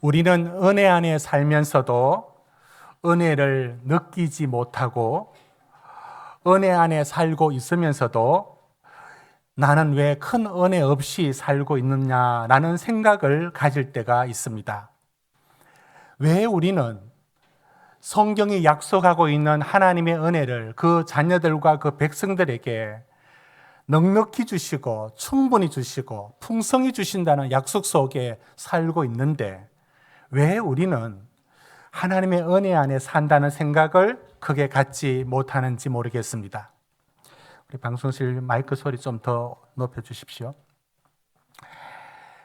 우리는 은혜 안에 살면서도 은혜를 느끼지 못하고 은혜 안에 살고 있으면서도 나는 왜 큰 은혜 없이 살고 있느냐라는 생각을 가질 때가 있습니다. 왜 우리는 성경이 약속하고 있는 하나님의 은혜를 그 자녀들과 그 백성들에게 넉넉히 주시고 충분히 주시고 풍성히 주신다는 약속 속에 살고 있는데 왜 우리는 하나님의 은혜 안에 산다는 생각을 크게 갖지 못하는지 모르겠습니다. 우리 방송실 마이크 소리 좀 더 높여주십시오.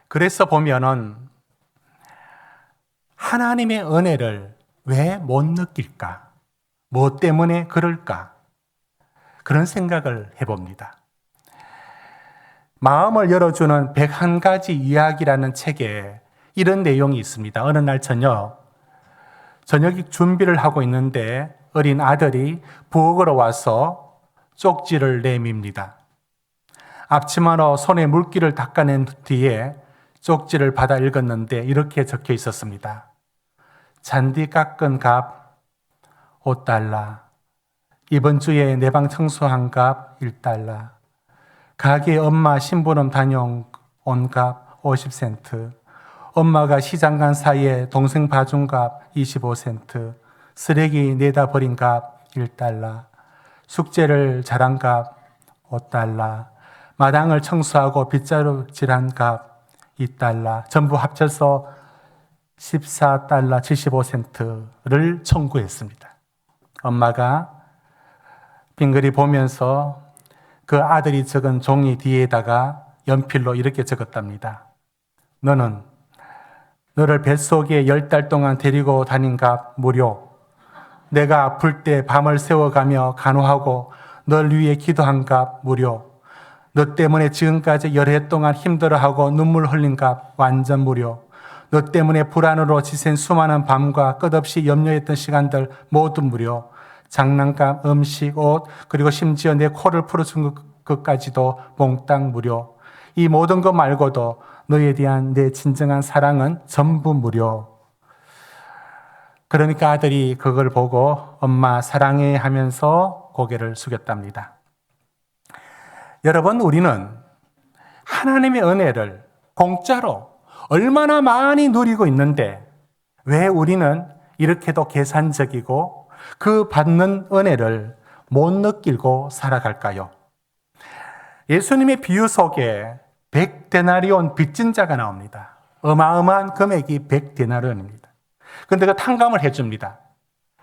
그래서 보면은 하나님의 은혜를 왜 못 느낄까? 뭐 때문에 그럴까? 그런 생각을 해봅니다. 마음을 열어주는 101가지 이야기라는 책에 이런 내용이 있습니다. 어느 날 저녁 준비를 하고 있는데 어린 아들이 부엌으로 와서 쪽지를 내밉니다. 앞치마로 손에 물기를 닦아낸 뒤에 쪽지를 받아 읽었는데 이렇게 적혀 있었습니다. 잔디 깎은 값 5달러, 이번 주에 내 방 청소한 값 1달러, 가게 엄마 심부름 다녀온 값 50센트, 엄마가 시장 간 사이에 동생 봐준 값 25센트, 쓰레기 내다 버린 값 1달러, 숙제를 잘한 값 5달러, 마당을 청소하고 빗자루질한 값 2달러, 전부 합쳐서 14달러 75센트를 청구했습니다. 엄마가 빙그리 보면서 그 아들이 적은 종이 뒤에다가 연필로 이렇게 적었답니다. 너를 뱃속에 10달 동안 데리고 다닌 값 무료, 내가 아플 때 밤을 새워가며 간호하고 널 위해 기도한 값 무료, 너 때문에 지금까지 여러 해 동안 힘들어하고 눈물 흘린 값 완전 무료, 너 때문에 불안으로 지샌 수많은 밤과 끝없이 염려했던 시간들 모두 무료, 장난감, 음식, 옷, 그리고 심지어 내 코를 풀어준 것까지도 몽땅 무료. 이 모든 것 말고도 너에 대한 내 진정한 사랑은 전부 무료. 그러니까 아들이 그걸 보고 엄마 사랑해 하면서 고개를 숙였답니다. 여러분, 우리는 하나님의 은혜를 공짜로 얼마나 많이 누리고 있는데 왜 우리는 이렇게도 계산적이고 그 받는 은혜를 못 느끼고 살아갈까요? 예수님의 비유 속에 100데나리온 빚진 자가 나옵니다. 어마어마한 금액이 100데나리온입니다. 그런데 그 탕감을 해줍니다.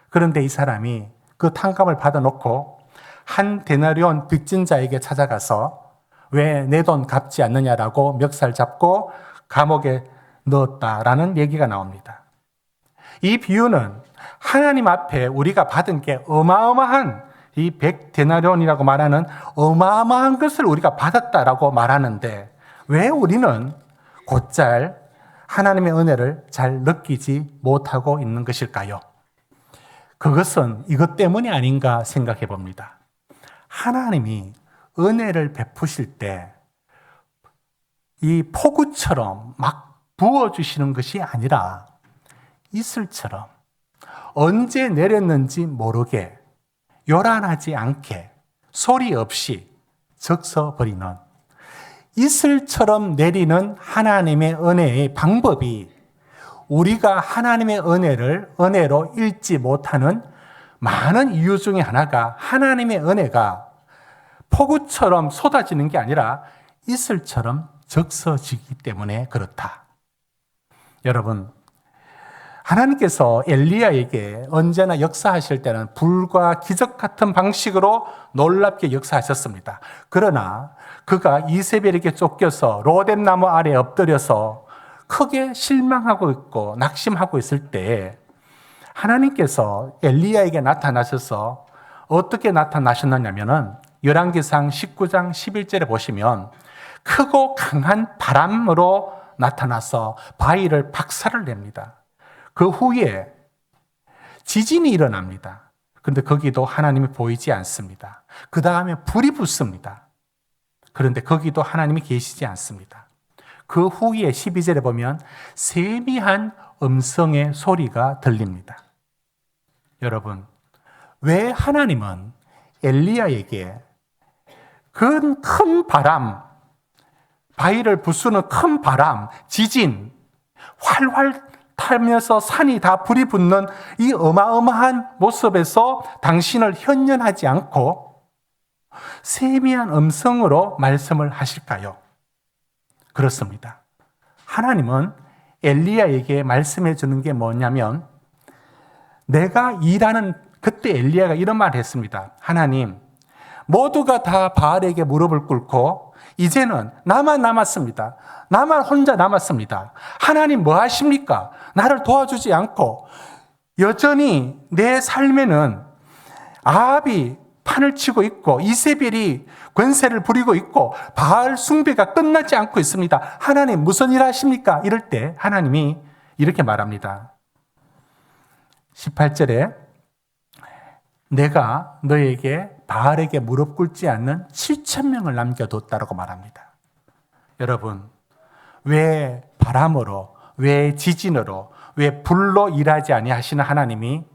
그런데 이 사람이 그 탕감을 받아놓고 한 데나리온 빚진 자에게 찾아가서 왜 내 돈 갚지 않느냐라고 멱살 잡고 감옥에 넣었다라는 얘기가 나옵니다. 이 비유는 하나님 앞에 우리가 받은 게 어마어마한 이 100데나리온이라고 말하는 어마어마한 것을 우리가 받았다라고 말하는데 왜 우리는 곧잘 하나님의 은혜를 잘 느끼지 못하고 있는 것일까요? 그것은 이것 때문이 아닌가 생각해 봅니다. 하나님이 은혜를 베푸실 때 이 폭우처럼 막 부어주시는 것이 아니라 이슬처럼 언제 내렸는지 모르게 요란하지 않게 소리 없이 적셔버리는 이슬처럼 내리는 하나님의 은혜의 방법이 우리가 하나님의 은혜를 은혜로 읽지 못하는 많은 이유 중에 하나가 하나님의 은혜가 폭우처럼 쏟아지는 게 아니라 이슬처럼 적셔지기 때문에 그렇다. 여러분, 하나님께서 엘리야에게 언제나 역사하실 때는 불과 기적 같은 방식으로 놀랍게 역사하셨습니다. 그러나 그가 이세벨에게 쫓겨서 로뎀나무 아래 엎드려서 크게 실망하고 있고 낙심하고 있을 때 하나님께서 엘리야에게 나타나셔서 어떻게 나타나셨느냐면은 열왕기상 19장 11절에 보시면 크고 강한 바람으로 나타나서 바위를 박살을 냅니다. 그 후에 지진이 일어납니다. 그런데 거기도 하나님이 보이지 않습니다. 그 다음에 불이 붙습니다. 그런데 거기도 하나님이 계시지 않습니다. 그 후에 12절에 보면 세미한 음성의 소리가 들립니다. 여러분, 왜 하나님은 엘리야에게 그 큰 바람, 바위를 부수는 큰 바람, 지진, 활활 타면서 산이 다 불이 붙는 이 어마어마한 모습에서 당신을 현연하지 않고 세미한 음성으로 말씀을 하실까요? 그렇습니다. 하나님은 엘리야에게 말씀해 주는 게 뭐냐면, 내가 일하는, 그때 엘리야가 이런 말을 했습니다. 하나님, 모두가 다 바알에게 무릎을 꿇고 이제는 나만 남았습니다. 나만 혼자 남았습니다. 하나님 뭐 하십니까? 나를 도와주지 않고 여전히 내 삶에는 아합이 판을 치고 있고 이세벨이 권세를 부리고 있고 바알 숭배가 끝나지 않고 있습니다. 하나님 무슨 일 하십니까? 이럴 때 하나님이 이렇게 말합니다. 18절에 내가 너에게 바알에게 무릎 꿇지 않는 7,000명을 남겨뒀다고 말합니다. 여러분, 왜 바람으로, 왜 지진으로, 왜 불로 일하지 아니하시는 하나님이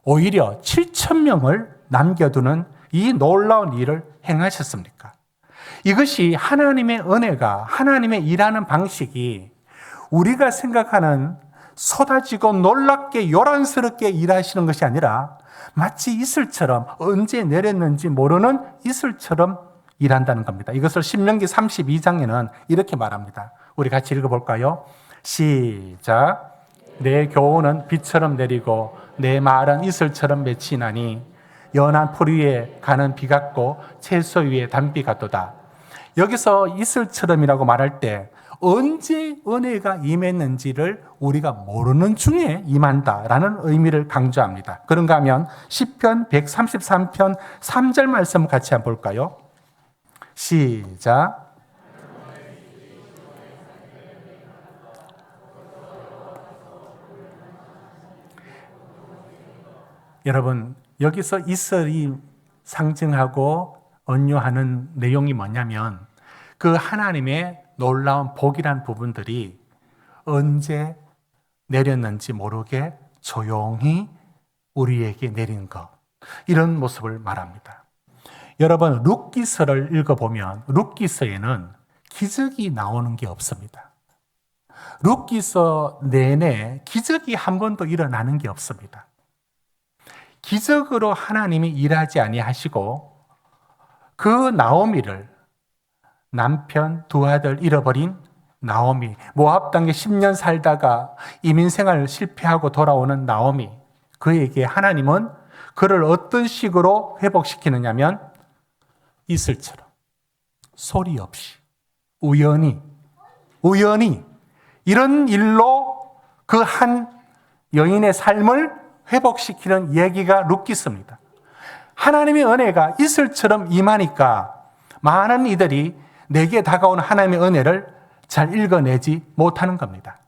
오히려 7,000명을 남겨두는 이 놀라운 일을 행하셨습니까? 이것이 하나님의 은혜가, 하나님의 일하는 방식이 우리가 생각하는 쏟아지고 놀랍게 요란스럽게 일하시는 것이 아니라 마치 이슬처럼 언제 내렸는지 모르는 이슬처럼 일한다는 겁니다. 이것을 신명기 32장에는 이렇게 말합니다. 우리 같이 읽어볼까요? 시작. 내 교훈은 비처럼 내리고 내 말은 이슬처럼 맺히나니 연한 풀 위에 가는 비 같고 채소 위에 단비 같도다. 여기서 이슬처럼이라고 말할 때 언제 은혜가 임했는지를 우리가 모르는 중에 임한다라는 의미를 강조합니다. 그런가 하면 시편 133편 3절 말씀 같이 한번 볼까요? 시작. 여러분, 여기서 이슬이 상징하고 언유하는 내용이 뭐냐면 그 하나님의 놀라운 복이란 부분들이 언제 내렸는지 모르게 조용히 우리에게 내린 것, 이런 모습을 말합니다. 여러분, 룻기서를 읽어보면 룻기서에는 기적이 나오는 게 없습니다. 룻기서 내내 기적이 한 번도 일어나는 게 없습니다. 기적으로 하나님이 일하지 아니하시고 그 나오미를, 남편 두 아들 잃어버린 나오미, 모압 땅에 10년 살다가 이민생활 실패하고 돌아오는 나오미, 그에게 하나님은 그를 어떤 식으로 회복시키느냐면 이슬처럼 소리 없이 우연히 이런 일로 그 한 여인의 삶을 회복시키는 얘기가 룻기서입니다. 하나님의 은혜가 이슬처럼 임하니까 많은 이들이 내게 다가온 하나님의 은혜를 잘 읽어내지 못하는 겁니다.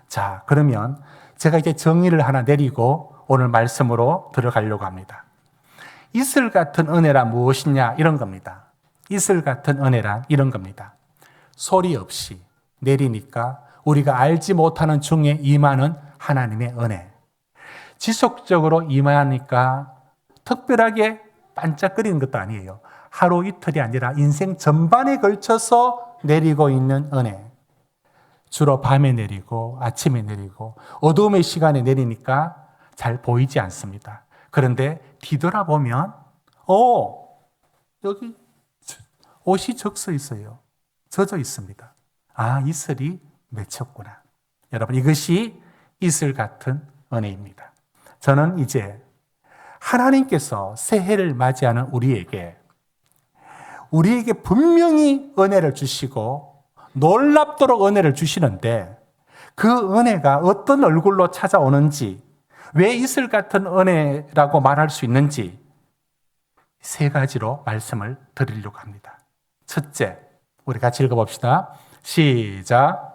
자, 그러면 제가 이제 정의를 하나 내리고 오늘 말씀으로 들어가려고 합니다. 이슬 같은 은혜란 무엇이냐, 이런 겁니다. 이슬 같은 은혜란 이런 겁니다. 소리 없이 내리니까 우리가 알지 못하는 중에 임하는 하나님의 은혜. 지속적으로 임하니까 특별하게 반짝거리는 것도 아니에요. 하루 이틀이 아니라 인생 전반에 걸쳐서 내리고 있는 은혜. 주로 밤에 내리고 아침에 내리고 어두움의 시간에 내리니까 잘 보이지 않습니다. 그런데 뒤돌아보면 여기 옷이 적셔 있어요. 젖어 있습니다. 아, 이슬이 맺혔구나. 여러분, 이것이 이슬 같은 은혜입니다. 저는 이제 하나님께서 새해를 맞이하는 우리에게 분명히 은혜를 주시고 놀랍도록 은혜를 주시는데 그 은혜가 어떤 얼굴로 찾아오는지, 왜 이슬 같은 은혜라고 말할 수 있는지 세 가지로 말씀을 드리려고 합니다. 첫째, 우리 같이 읽어봅시다. 시작.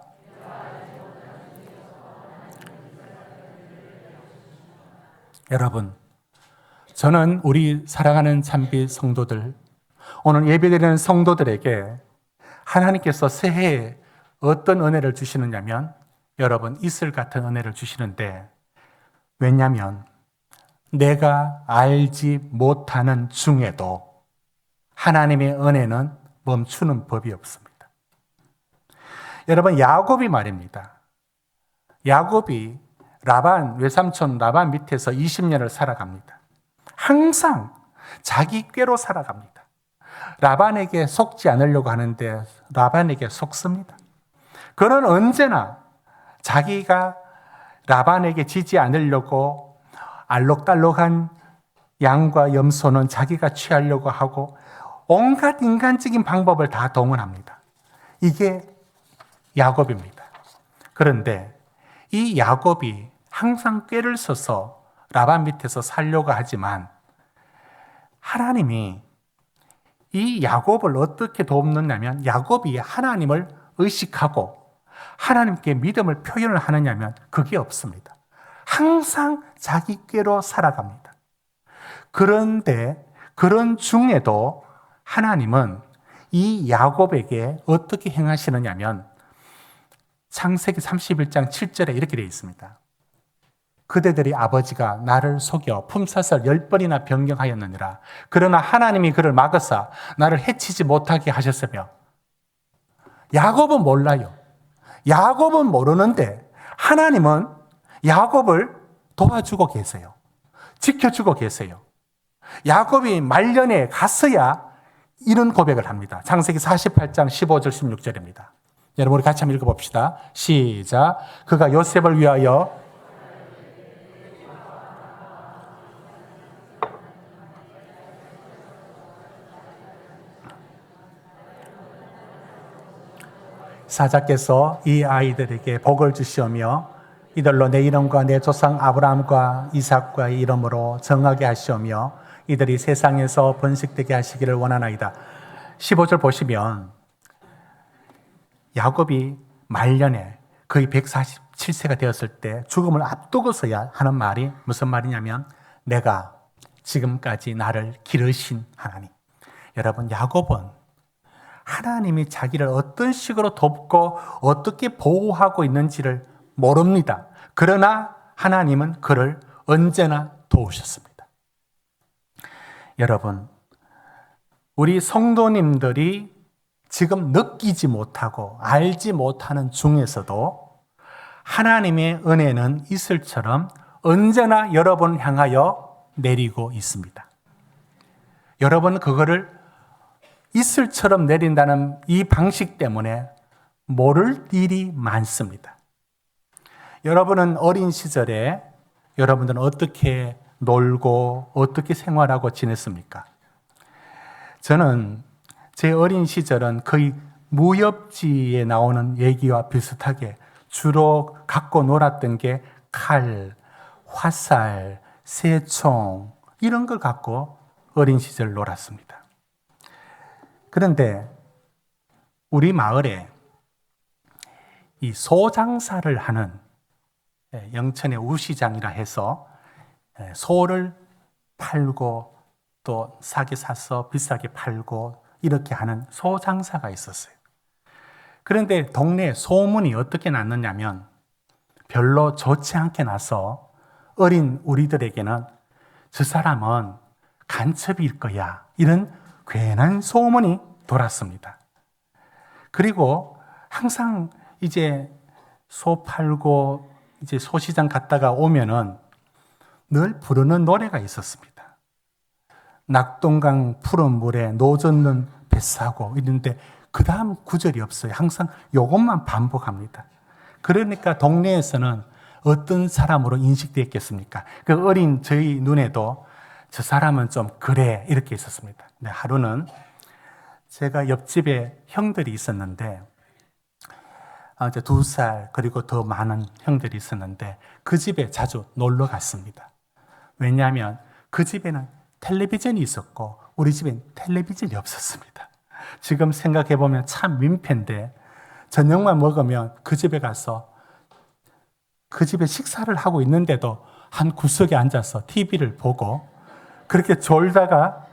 여러분, 저는 우리 사랑하는 참빛 성도들, 오늘 예배드리는 성도들에게 하나님께서 새해에 어떤 은혜를 주시느냐면 여러분 이슬 같은 은혜를 주시는데 왜냐하면 내가 알지 못하는 중에도 하나님의 은혜는 멈추는 법이 없습니다. 여러분 야곱이 말입니다. 야곱이 외삼촌 라반 밑에서 20년을 살아갑니다. 항상 자기 꾀로 살아갑니다. 라반에게 속지 않으려고 하는데 라반에게 속습니다. 그는 언제나 자기가 라반에게 지지 않으려고 알록달록한 양과 염소는 자기가 취하려고 하고 온갖 인간적인 방법을 다 동원합니다. 이게 야곱입니다. 그런데 이 야곱이 항상 꾀를 써서 라반 밑에서 살려고 하지만 하나님이 이 야곱을 어떻게 돕느냐면 야곱이 하나님을 의식하고 하나님께 믿음을 표현을 하느냐면 그게 없습니다. 항상 자기 꾀로 살아갑니다. 그런데 그런 중에도 하나님은 이 야곱에게 어떻게 행하시느냐면 창세기 31장 7절에 이렇게 되어 있습니다. 그대들이 아버지가 나를 속여 품삯을 10번이나 변경하였느니라. 그러나 하나님이 그를 막으사 나를 해치지 못하게 하셨으며 야곱은 몰라요. 야곱은 모르는데 하나님은 야곱을 도와주고 계세요. 지켜주고 계세요. 야곱이 말년에 갔어야 이런 고백을 합니다. 창세기 48장 15절 16절입니다. 여러분 우리 같이 한번 읽어봅시다. 시작. 그가 요셉을 위하여 사자께서 이 아이들에게 복을 주시오며 이들로 내 이름과 내 조상 아브라함과 이삭과의 이름으로 정하게 하시오며 이들이 세상에서 번식되게 하시기를 원하나이다. 15절 보시면 야곱이 말년에 거의 147세가 되었을 때 죽음을 앞두고서야 하는 말이 무슨 말이냐면 내가 지금까지 나를 기르신 하나님. 여러분 야곱은 하나님이 자기를 어떤 식으로 돕고 어떻게 보호하고 있는지를 모릅니다. 그러나 하나님은 그를 언제나 도우셨습니다. 여러분, 우리 성도님들이 지금 느끼지 못하고 알지 못하는 중에서도 하나님의 은혜는 이슬처럼 언제나 여러분을 향하여 내리고 있습니다. 여러분 그거를 이슬처럼 내린다는 이 방식 때문에 모를 일이 많습니다. 여러분은 어린 시절에 여러분들은 어떻게 놀고 어떻게 생활하고 지냈습니까? 저는 제 어린 시절은 거의 무협지에 나오는 얘기와 비슷하게 주로 갖고 놀았던 게 칼, 화살, 새총 이런 걸 갖고 어린 시절 놀았습니다. 그런데 우리 마을에 이 소장사를 하는 영천의 우시장이라 해서 소를 팔고 또 싸게 사서 비싸게 팔고 이렇게 하는 소장사가 있었어요. 그런데 동네에 소문이 어떻게 났느냐면 별로 좋지 않게 나서 어린 우리들에게는 저 사람은 간첩일 거야 이런 괜한 소문이 돌았습니다. 그리고 항상 이제 소 팔고 이제 소시장 갔다가 오면은 늘 부르는 노래가 있었습니다. 낙동강 푸른 물에 노젓는 뱃사고 이런데 그 다음 구절이 없어요. 항상 이것만 반복합니다. 그러니까 동네에서는 어떤 사람으로 인식되었겠습니까? 그 어린 저희 눈에도 저 사람은 좀 그래 이렇게 있었습니다. 근데 하루는 제가 옆집에 형들이 있었는데 이제 2살 그리고 더 많은 형들이 있었는데 그 집에 자주 놀러 갔습니다. 왜냐하면 그 집에는 텔레비전이 있었고 우리 집엔 텔레비전이 없었습니다. 지금 생각해보면 참 민폐인데 저녁만 먹으면 그 집에 가서 그 집에 식사를 하고 있는데도 한 구석에 앉아서 TV를 보고 그렇게 졸다가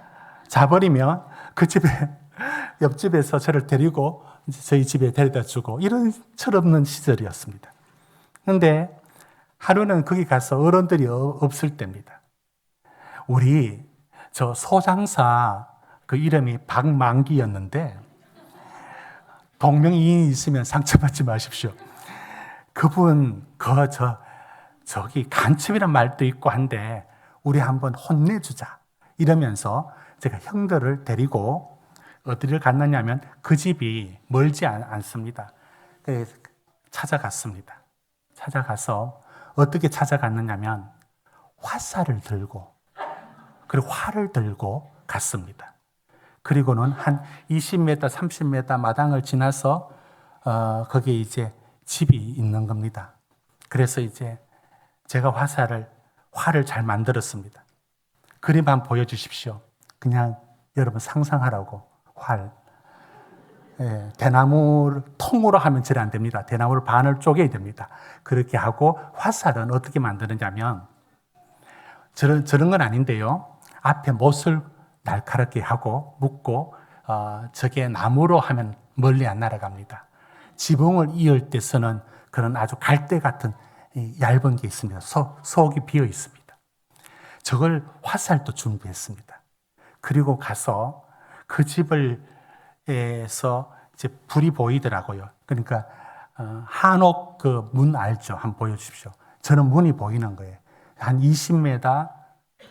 자버리면 그 집에 옆집에서 저를 데리고 이제 저희 집에 데려다 주고 이런 철없는 시절이었습니다. 그런데 하루는 거기 가서 어른들이 없을 때입니다. 우리 저 소장사 그 이름이 박만기였는데 동명이인이 있으면 상처받지 마십시오. 그분 저기 간첩이란 말도 있고 한데 우리 한번 혼내주자 이러면서 제가 형들을 데리고 어디를 갔느냐면 그 집이 멀지 않습니다. 그래서 찾아갔습니다. 찾아가서 어떻게 찾아갔느냐면 화살을 들고 그리고 활을 들고 갔습니다. 그리고는 한 20m, 30m 마당을 지나서 거기에 이제 집이 있는 겁니다. 그래서 이제 제가 활을 잘 만들었습니다. 그림 한번 보여주십시오. 그냥 여러분 상상하라고 활. 대나무 통으로 하면 잘 안 됩니다. 대나무를 반을 쪼개야 됩니다. 그렇게 하고 화살은 어떻게 만드느냐면 저런 건 아닌데요. 앞에 못을 날카롭게 하고 묶고 저게 나무로 하면 멀리 안 날아갑니다. 지붕을 이을 때 쓰는 그런 아주 갈대 같은 얇은 게 있습니다. 속이 비어 있습니다. 저걸 화살도 준비했습니다. 그리고 가서 그 집에서 이제 불이 보이더라고요. 그러니까 한옥 그 문 알죠? 한번 보여주십시오. 저는 문이 보이는 거예요. 한 20m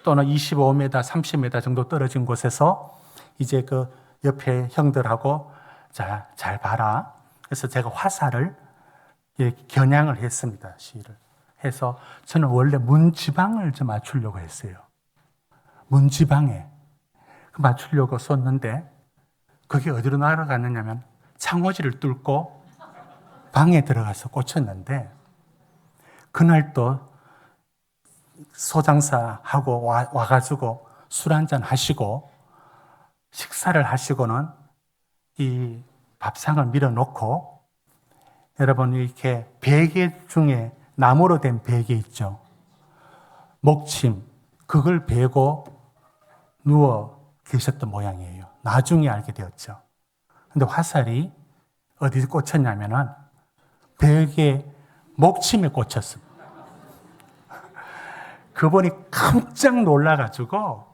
또는 25m, 30m 정도 떨어진 곳에서 이제 그 옆에 형들하고 잘 봐라. 그래서 제가 화살을 겨냥을 했습니다. 시를 해서 저는 원래 문지방을 좀 맞추려고 했어요. 문지방에 맞추려고 썼는데 그게 어디로 날아갔느냐면 창호지를 뚫고 방에 들어가서 꽂혔는데 그날 또 소장사하고 와가지고 술 한잔 하시고 식사를 하시고는 이 밥상을 밀어놓고 여러분 이렇게 베개 중에 나무로 된 베개 있죠. 목침 그걸 베고 누워 계셨던 모양이에요. 나중에 알게 되었죠. 근데 화살이 어디에 꽂혔냐면은 베개 목침에 꽂혔습니다. 그분이 깜짝 놀라가지고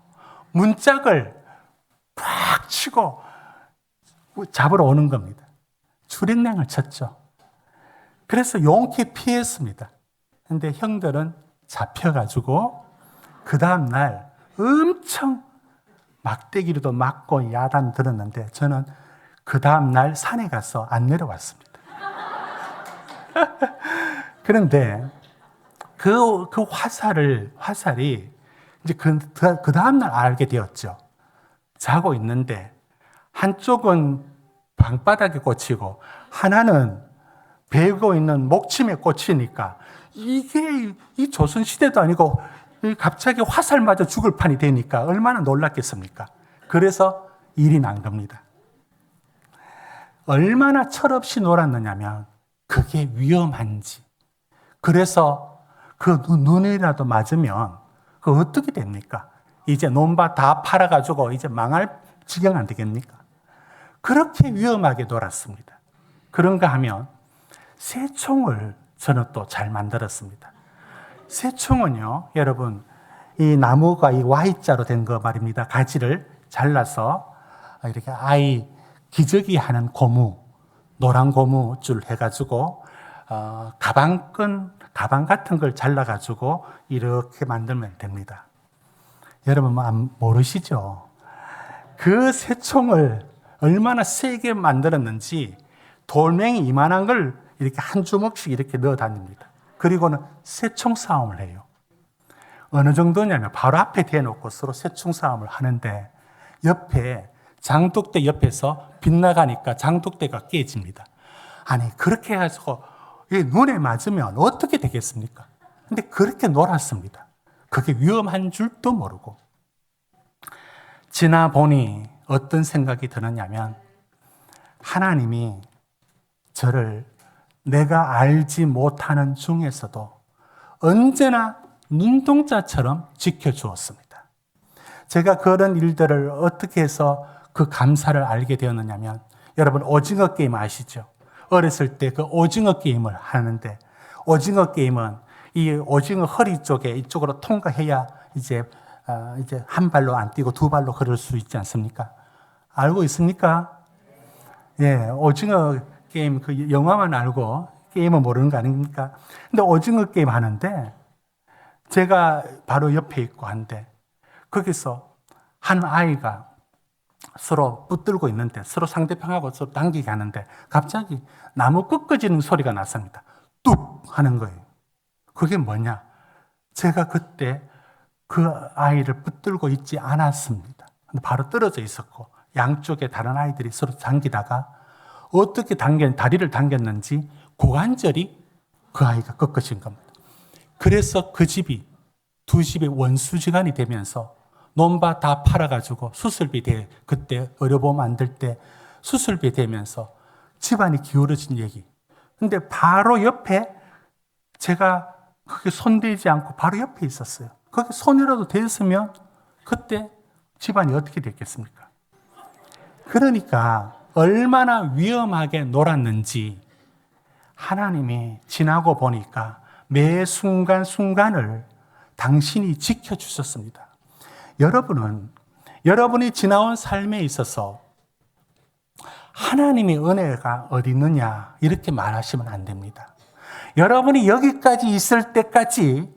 문짝을 팍 치고 잡으러 오는 겁니다. 출인행을 쳤죠. 그래서 용케 피했습니다. 근데 형들은 잡혀가지고 그 다음날 엄청 막대기로도 맞고 야단 들었는데 저는 그 다음날 산에 가서 안 내려왔습니다. 그런데 그 화살이 이제 그 다음날 알게 되었죠. 자고 있는데 한쪽은 방바닥에 꽂히고 하나는 베고 있는 목침에 꽂히니까 이게 이 조선시대도 아니고 갑자기 화살 맞아 죽을 판이 되니까 얼마나 놀랐겠습니까? 그래서 일이 난 겁니다. 얼마나 철없이 놀았느냐면 그게 위험한지. 그래서 그 눈이라도 맞으면 그 어떻게 됩니까? 이제 논밭 다 팔아가지고 이제 망할 지경 안 되겠습니까? 그렇게 위험하게 놀았습니다. 그런가 하면 새총을 저는 또 잘 만들었습니다. 새총은요, 여러분, 이 나무가 이 Y자로 된 거 말입니다. 가지를 잘라서 이렇게 아이 기저귀 하는 고무, 노란 고무줄 해가지고 가방 같은 걸 잘라가지고 이렇게 만들면 됩니다. 여러분 모르시죠? 그 새총을 얼마나 세게 만들었는지 돌멩이 이만한 걸 이렇게 한 주먹씩 이렇게 넣어 다닙니다. 그리고는 새총 싸움을 해요. 어느 정도냐면 바로 앞에 대놓고 서로 새총 싸움을 하는데 옆에 장독대 옆에서 빗나가니까 장독대가 깨집니다. 아니 그렇게 해가지고 눈에 맞으면 어떻게 되겠습니까? 근데 그렇게 놀았습니다. 그게 위험한 줄도 모르고. 지나보니 어떤 생각이 드느냐면 하나님이 저를 내가 알지 못하는 중에서도 언제나 눈동자처럼 지켜주었습니다. 제가 그런 일들을 어떻게 해서 그 감사를 알게 되었느냐면 여러분 오징어 게임 아시죠? 어렸을 때 그 오징어 게임을 하는데 오징어 게임은 이 오징어 허리 쪽에 이쪽으로 통과해야 이제 한 발로 안 뛰고 두 발로 걸을 수 있지 않습니까? 알고 있습니까? 예, 오징어 게임 그 영화만 알고 게임은 모르는 거 아닙니까? 근데 오징어 게임 하는데 제가 바로 옆에 있고 한데 거기서 한 아이가 서로 붙들고 있는데 서로 상대편하고 서로 당기게 하는데 갑자기 나무 꺾어지는 소리가 났습니다. 뚝 하는 거예요. 그게 뭐냐? 제가 그때 그 아이를 붙들고 있지 않았습니다. 바로 떨어져 있었고 양쪽에 다른 아이들이 서로 당기다가 어떻게 다리를 당겼는지 고관절이 그 아이가 꺾어진 겁니다. 그래서 그 집이 두 집이 원수지간이 되면서 논밭 다 팔아가지고 수술비 그때 의료보험 안 들 때 수술비 되면서 집안이 기울어진 얘기. 근데 바로 옆에 제가 그게 손대지 않고 바로 옆에 있었어요. 거기 손이라도 댔으면 그때 집안이 어떻게 됐겠습니까? 그러니까 얼마나 위험하게 놀았는지 하나님이 지나고 보니까 매 순간순간을 당신이 지켜주셨습니다. 여러분이 지나온 삶에 있어서 하나님의 은혜가 어디 있느냐 이렇게 말하시면 안 됩니다. 여러분이 여기까지 있을 때까지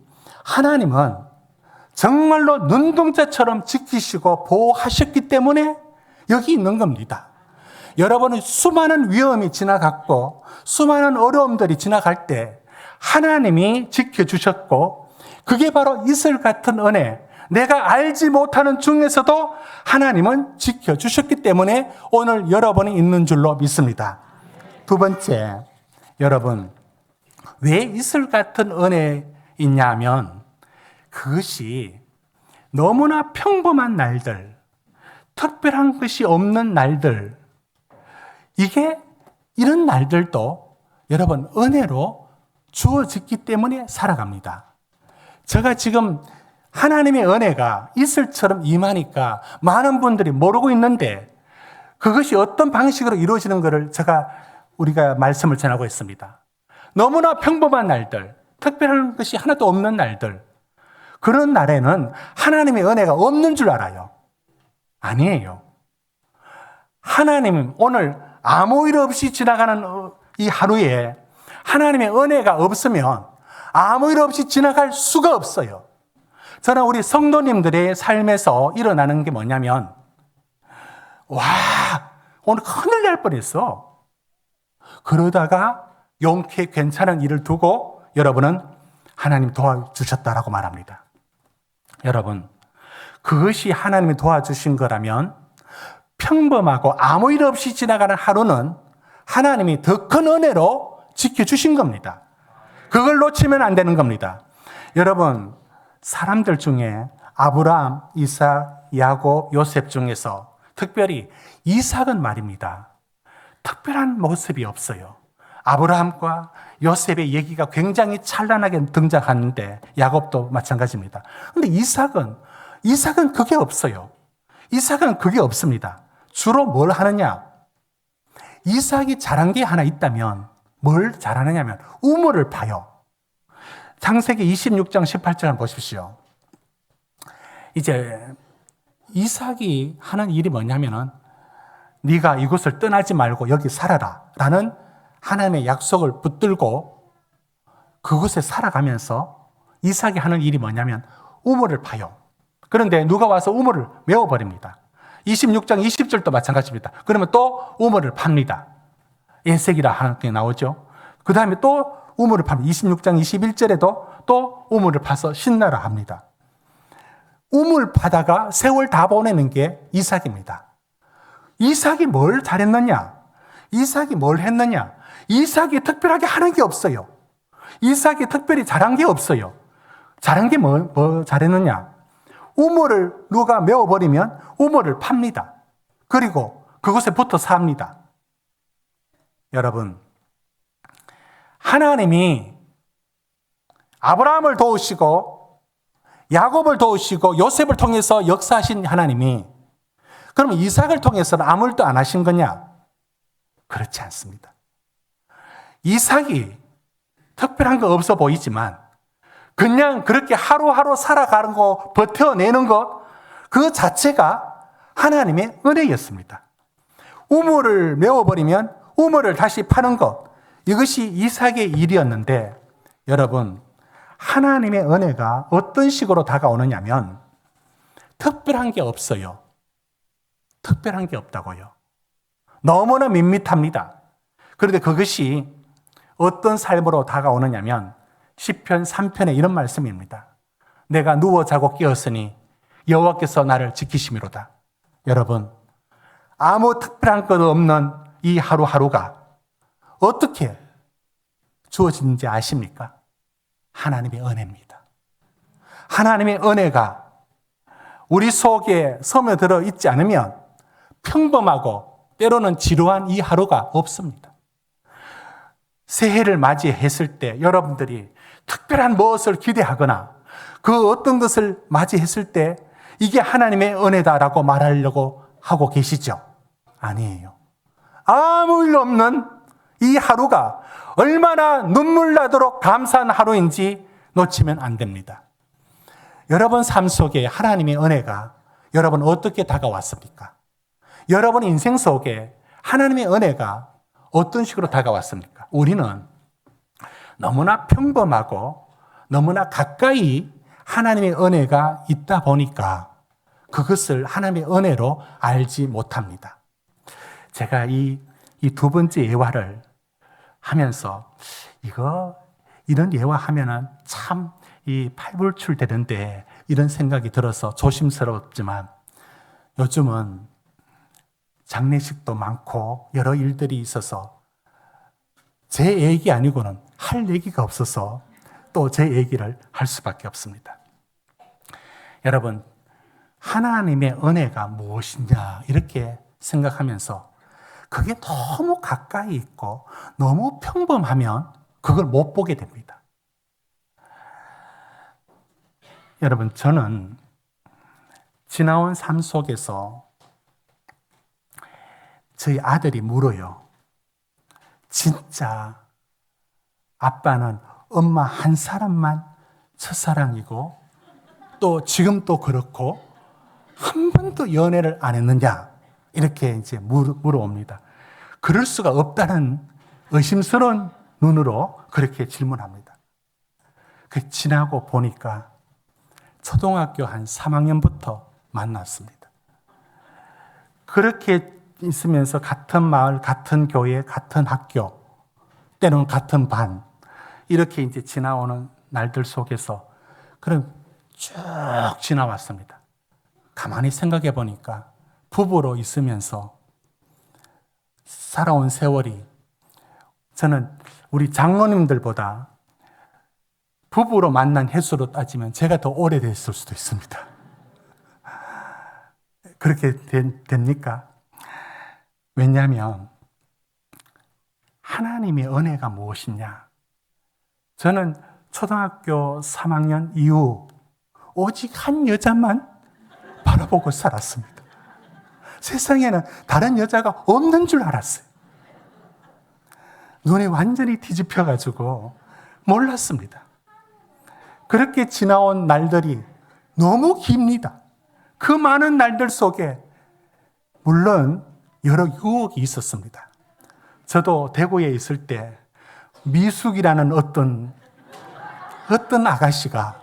하나님은 정말로 눈동자처럼 지키시고 보호하셨기 때문에 여기 있는 겁니다. 여러분은 수많은 위험이 지나갔고 수많은 어려움들이 지나갈 때 하나님이 지켜주셨고 그게 바로 이슬 같은 은혜, 내가 알지 못하는 중에서도 하나님은 지켜주셨기 때문에 오늘 여러분이 있는 줄로 믿습니다. 두 번째, 여러분 왜 이슬 같은 은혜이냐면 그것이 너무나 평범한 날들, 특별한 것이 없는 날들, 이게 이런 날들도 여러분 은혜로 주어졌기 때문에 살아갑니다. 제가 지금 하나님의 은혜가 이슬처럼 임하니까 많은 분들이 모르고 있는데 그것이 어떤 방식으로 이루어지는 것을 우리가 말씀을 전하고 있습니다. 너무나 평범한 날들, 특별한 것이 하나도 없는 날들, 그런 날에는 하나님의 은혜가 없는 줄 알아요. 아니에요. 하나님은 오늘 아무 일 없이 지나가는 이 하루에 하나님의 은혜가 없으면 아무 일 없이 지나갈 수가 없어요. 저는 우리 성도님들의 삶에서 일어나는 게 뭐냐면 오늘 큰일 날 뻔했어. 그러다가 용케 괜찮은 일을 두고 여러분은 하나님 도와주셨다라고 말합니다. 여러분, 그것이 하나님이 도와주신 거라면 평범하고 아무 일 없이 지나가는 하루는 하나님이 더 큰 은혜로 지켜주신 겁니다. 그걸 놓치면 안 되는 겁니다. 여러분, 사람들 중에 아브라함, 이삭, 야곱, 요셉 중에서 특별히 이삭은 말입니다. 특별한 모습이 없어요. 아브라함과 요셉의 얘기가 굉장히 찬란하게 등장하는데 야곱도 마찬가지입니다. 그런데 이삭은 그게 없어요. 이삭은 그게 없습니다. 주로 뭘 하느냐? 이삭이 잘한 게 하나 있다면 뭘 잘하느냐면 우물을 파요. 창세기 26장 18절 한번 보십시오. 이제 이삭이 하는 일이 뭐냐면은 네가 이곳을 떠나지 말고 여기 살아라 라는 하나님의 약속을 붙들고 그곳에 살아가면서 이삭이 하는 일이 뭐냐면 우물을 파요. 그런데 누가 와서 우물을 메워버립니다. 26장 20절도 마찬가지입니다. 그러면 또 우물을 팝니다. 에색이라 하는 게 나오죠. 그 다음에 또 우물을 팝니다. 26장 21절에도 또 우물을 파서 신나라 합니다. 우물 파다가 세월 다 보내는 게 이삭입니다. 이삭이 뭘 잘했느냐? 이삭이 뭘 했느냐? 이삭이 특별하게 하는 게 없어요. 이삭이 특별히 잘한 게 없어요. 잘한 게 뭐 잘했느냐? 우물을 누가 메워버리면 우물을 팝니다. 그리고 그곳에 붙어 삽니다. 여러분, 하나님이 아브라함을 도우시고 야곱을 도우시고 요셉을 통해서 역사하신 하나님이 그러면 이삭을 통해서는 아무 일도 안 하신 거냐? 그렇지 않습니다. 이삭이 특별한 거 없어 보이지만 그냥 그렇게 하루하루 살아가는 거, 버텨내는 것, 그 자체가 하나님의 은혜였습니다. 우물을 메워버리면 우물을 다시 파는 것, 이것이 이삭의 일이었는데, 여러분, 하나님의 은혜가 어떤 식으로 다가오느냐면 특별한 게 없어요. 특별한 게 없다고요. 너무나 밋밋합니다. 그런데 그것이 어떤 삶으로 다가오느냐면 시편 3편에 이런 말씀입니다. 내가 누워 자고 깨었으니 여호와께서 나를 지키심이로다. 여러분, 아무 특별한 것 없는 이 하루하루가 어떻게 주어지는지 아십니까? 하나님의 은혜입니다. 하나님의 은혜가 우리 속에 스며들어 있지 않으면 평범하고 때로는 지루한 이 하루가 없습니다. 새해를 맞이했을 때 여러분들이 특별한 무엇을 기대하거나 그 어떤 것을 맞이했을 때 이게 하나님의 은혜다라고 말하려고 하고 계시죠? 아니에요. 아무 일 없는 이 하루가 얼마나 눈물 나도록 감사한 하루인지 놓치면 안 됩니다. 여러분 삶 속에 하나님의 은혜가 여러분 어떻게 다가왔습니까? 여러분 인생 속에 하나님의 은혜가 어떤 식으로 다가왔습니까? 우리는 너무나 평범하고 너무나 가까이 하나님의 은혜가 있다 보니까 그것을 하나님의 은혜로 알지 못합니다. 제가 이 두 번째 예화를 하면서 이런 예화하면은 참 이 팔불출 되는데 이런 생각이 들어서 조심스럽지만 요즘은 장례식도 많고 여러 일들이 있어서 제 얘기 아니고는 할 얘기가 없어서 또 제 얘기를 할 수밖에 없습니다. 여러분, 하나님의 은혜가 무엇이냐 이렇게 생각하면서 그게 너무 가까이 있고 너무 평범하면 그걸 못 보게 됩니다. 여러분, 저는 지나온 삶 속에서 저희 아들이 물어요. 진짜 아빠는 엄마 한 사람만 첫사랑이고 또 지금 또 그렇고 한 번도 연애를 안 했느냐? 이렇게 이제 물어옵니다. 그럴 수가 없다는 의심스러운 눈으로 그렇게 질문합니다. 그 지나고 보니까 초등학교 한 3학년부터 만났습니다. 그렇게 있으면서 같은 마을, 같은 교회, 같은 학교, 때로는 같은 반, 이렇게 이제 지나오는 날들 속에서 그럼 쭉 지나왔습니다. 가만히 생각해 보니까 부부로 있으면서 살아온 세월이 저는 우리 장로님들보다 부부로 만난 횟수로 따지면 제가 더 오래됐을 수도 있습니다. 그렇게 됩니까? 왜냐하면 하나님의 은혜가 무엇이냐? 저는 초등학교 3학년 이후 오직 한 여자만 바라보고 살았습니다. 세상에는 다른 여자가 없는 줄 알았어요. 눈이 완전히 뒤집혀가지고 몰랐습니다. 그렇게 지나온 날들이 너무 깁니다. 그 많은 날들 속에 물론 여러 유혹이 있었습니다. 저도 대구에 있을 때 미숙이라는 어떤 아가씨가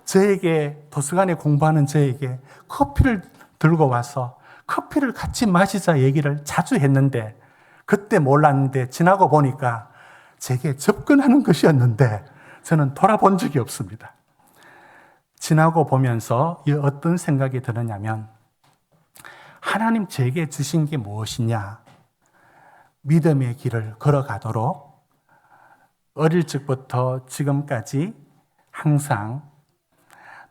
저에게 도서관에 공부하는 저에게 커피를 들고 와서 커피를 같이 마시자 얘기를 자주 했는데 그때 몰랐는데 지나고 보니까 제게 접근하는 것이었는데 저는 돌아본 적이 없습니다. 지나고 보면서 어떤 생각이 드느냐면 하나님 제게 주신 게 무엇이냐? 믿음의 길을 걸어가도록 어릴 적부터 지금까지 항상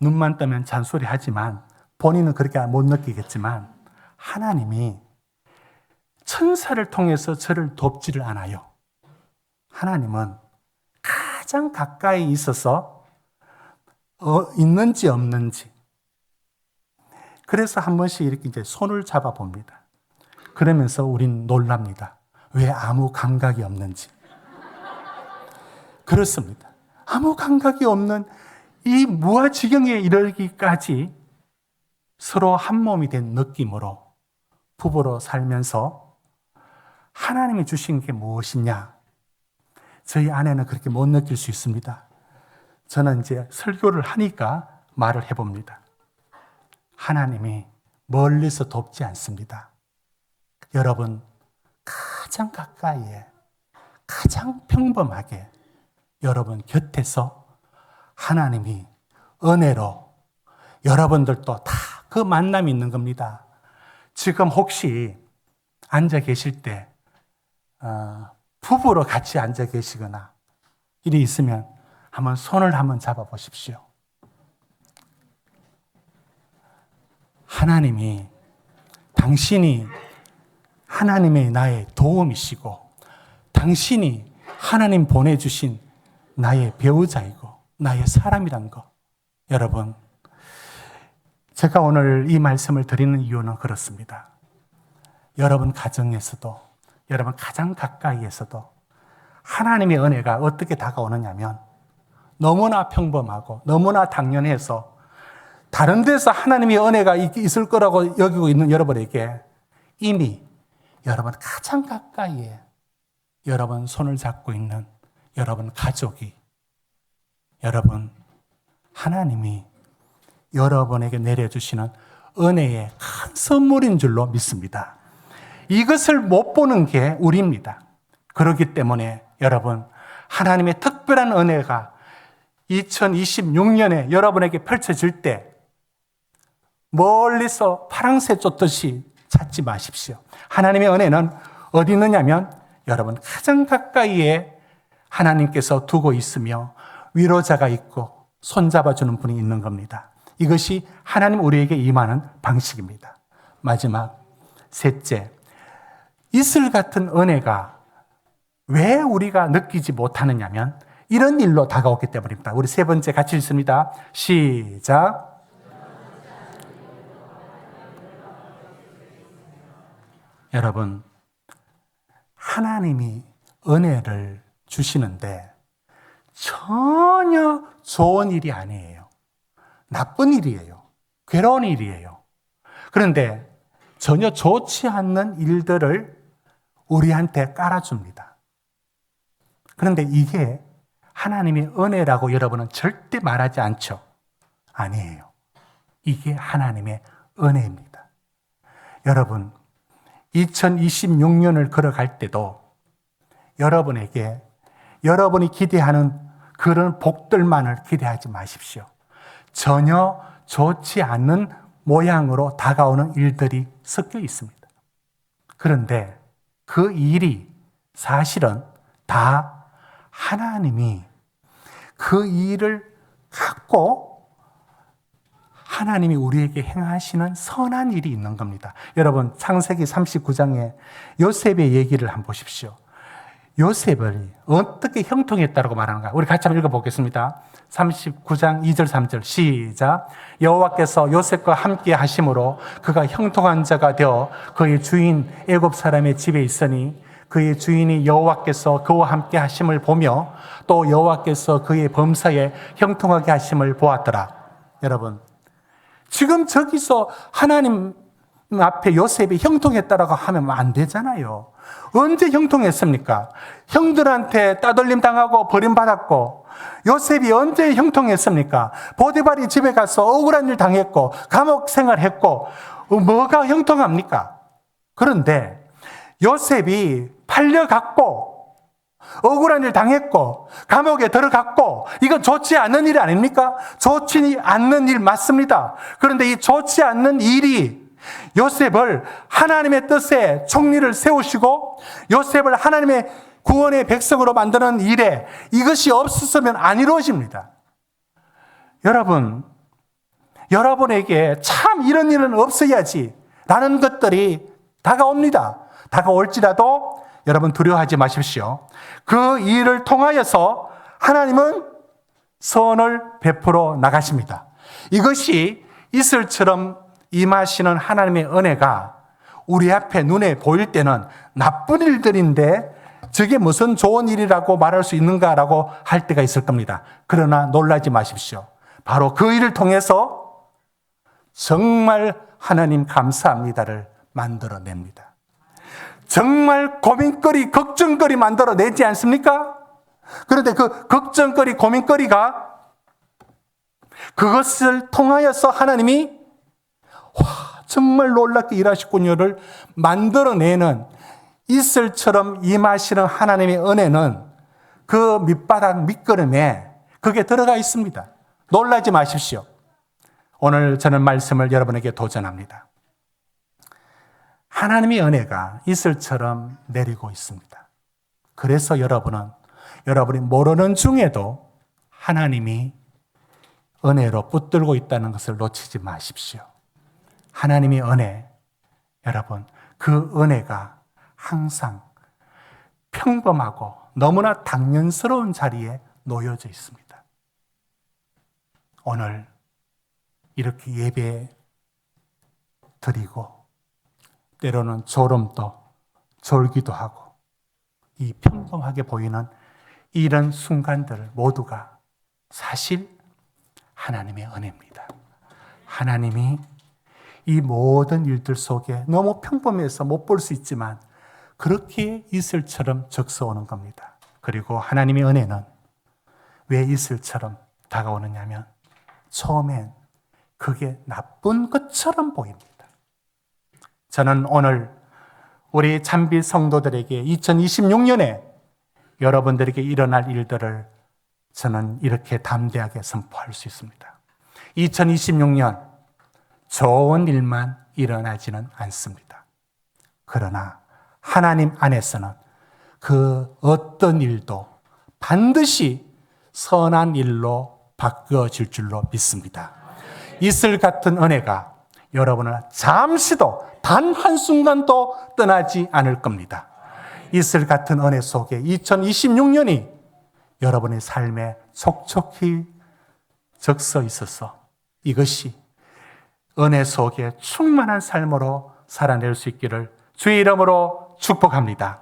눈만 뜨면 잔소리하지만 본인은 그렇게 못 느끼겠지만 하나님이 천사를 통해서 저를 돕지를 않아요. 하나님은 가장 가까이 있어서 있는지 없는지 그래서 한 번씩 이렇게 이제 손을 잡아 봅니다. 그러면서 우린 놀랍니다. 왜 아무 감각이 없는지. 그렇습니다. 아무 감각이 없는 이 무아지경에 이르기까지 서로 한 몸이 된 느낌으로 부부로 살면서 하나님이 주신 게 무엇이냐? 저희 아내는 그렇게 못 느낄 수 있습니다. 저는 이제 설교를 하니까 말을 해봅니다. 하나님이 멀리서 돕지 않습니다. 여러분, 가장 가까이에, 가장 평범하게 여러분 곁에서 하나님이 은혜로 여러분들도 다 그 만남이 있는 겁니다. 지금 혹시 앉아 계실 때 부부로 같이 앉아 계시거나 일이 있으면 한번 손을 한번 잡아 보십시오. 하나님이 당신이 하나님의 나의 도움이시고 당신이 하나님 보내주신 나의 배우자이고 나의 사람이란 거. 여러분, 제가 오늘 이 말씀을 드리는 이유는 그렇습니다. 여러분 가정에서도 여러분 가장 가까이에서도 하나님의 은혜가 어떻게 다가오느냐면 너무나 평범하고 너무나 당연해서 다른 데서 하나님의 은혜가 있을 거라고 여기고 있는 여러분에게 이미 여러분 가장 가까이에 여러분 손을 잡고 있는 여러분 가족이 여러분 하나님이 여러분에게 내려주시는 은혜의 큰 선물인 줄로 믿습니다. 이것을 못 보는 게 우리입니다. 그렇기 때문에 여러분 하나님의 특별한 은혜가 2026년에 여러분에게 펼쳐질 때 멀리서 파랑새 쫓듯이 찾지 마십시오. 하나님의 은혜는 어디 있느냐면 여러분 가장 가까이에 하나님께서 두고 있으며 위로자가 있고 손잡아주는 분이 있는 겁니다. 이것이 하나님 우리에게 임하는 방식입니다. 마지막 셋째, 이슬 같은 은혜가 왜 우리가 느끼지 못하느냐면 이런 일로 다가오기 때문입니다. 우리 세 번째 같이 읽습니다. 시작. 여러분, 하나님이 은혜를 주시는데 전혀 좋은 일이 아니에요. 나쁜 일이에요. 괴로운 일이에요. 그런데 전혀 좋지 않는 일들을 우리한테 깔아줍니다. 그런데 이게 하나님의 은혜라고 여러분은 절대 말하지 않죠? 아니에요. 이게 하나님의 은혜입니다. 여러분, 2026년을 걸어갈 때도 여러분에게 여러분이 기대하는 그런 복들만을 기대하지 마십시오. 전혀 좋지 않는 모양으로 다가오는 일들이 섞여 있습니다. 그런데 그 일이 사실은 다 하나님이 그 일을 갖고 하나님이 우리에게 행하시는 선한 일이 있는 겁니다. 여러분, 창세기 39장에 요셉의 얘기를 한번 보십시오. 요셉을 어떻게 형통했다고 말하는가? 우리 같이 한번 읽어보겠습니다. 39장 2절 3절 시작. 여호와께서 요셉과 함께 하심으로 그가 형통한 자가 되어 그의 주인 애굽 사람의 집에 있으니 그의 주인이 여호와께서 그와 함께 하심을 보며 또 여호와께서 그의 범사에 형통하게 하심을 보았더라. 여러분, 지금 저기서 하나님 앞에 요셉이 형통했다라고 하면 안 되잖아요. 언제 형통했습니까? 형들한테 따돌림 당하고 버림받았고 요셉이 언제 형통했습니까? 보디발이 집에 가서 억울한 일 당했고 감옥 생활했고 뭐가 형통합니까? 그런데 요셉이 팔려갔고 억울한 일 당했고 감옥에 들어갔고 이건 좋지 않는 일 아닙니까? 좋지 않는 일 맞습니다. 그런데 이 좋지 않는 일이 요셉을 하나님의 뜻에 총리를 세우시고 요셉을 하나님의 구원의 백성으로 만드는 일에 이것이 없었으면 안 이루어집니다. 여러분, 여러분에게 참 이런 일은 없어야지 라는 것들이 다가옵니다. 다가올지라도 여러분 두려워하지 마십시오. 그 일을 통하여서 하나님은 선을 베풀어 나가십니다. 이것이 이슬처럼 임하시는 하나님의 은혜가 우리 앞에 눈에 보일 때는 나쁜 일들인데 저게 무슨 좋은 일이라고 말할 수 있는가라고 할 때가 있을 겁니다. 그러나 놀라지 마십시오. 바로 그 일을 통해서 정말 하나님 감사합니다를 만들어냅니다. 정말 고민거리, 걱정거리 만들어내지 않습니까? 그런데 그 걱정거리, 고민거리가 그것을 통하여서 하나님이 정말 놀랍게 일하셨군요를 만들어내는 이슬처럼 임하시는 하나님의 은혜는 그 밑바닥 밑거름에 그게 들어가 있습니다. 놀라지 마십시오. 오늘 저는 말씀을 여러분에게 도전합니다. 하나님의 은혜가 이슬처럼 내리고 있습니다. 그래서 여러분이 모르는 중에도 하나님이 은혜로 붙들고 있다는 것을 놓치지 마십시오. 하나님의 은혜, 여러분, 그 은혜가 항상 평범하고 너무나 당연스러운 자리에 놓여져 있습니다. 오늘 이렇게 예배 드리고 때로는 졸음도 졸기도 하고 이 평범하게 보이는 이런 순간들 모두가 사실 하나님의 은혜입니다. 하나님이 이 모든 일들 속에 너무 평범해서 못 볼 수 있지만 그렇게 이슬처럼 적셔오는 겁니다. 그리고 하나님의 은혜는 왜 이슬처럼 다가오느냐면 처음엔 그게 나쁜 것처럼 보입니다. 저는 오늘 우리 참빛 성도들에게 2026년에 여러분들에게 일어날 일들을 저는 이렇게 담대하게 선포할 수 있습니다. 2026년 좋은 일만 일어나지는 않습니다. 그러나 하나님 안에서는 그 어떤 일도 반드시 선한 일로 바뀌어질 줄로 믿습니다. 이슬 같은 은혜가 여러분을 잠시도 단 한순간도 떠나지 않을 겁니다. 이슬 같은 은혜 속에 2026년이 여러분의 삶에 촉촉히 적셔 있어서 이것이 은혜 속에 충만한 삶으로 살아낼 수 있기를 주의 이름으로 축복합니다.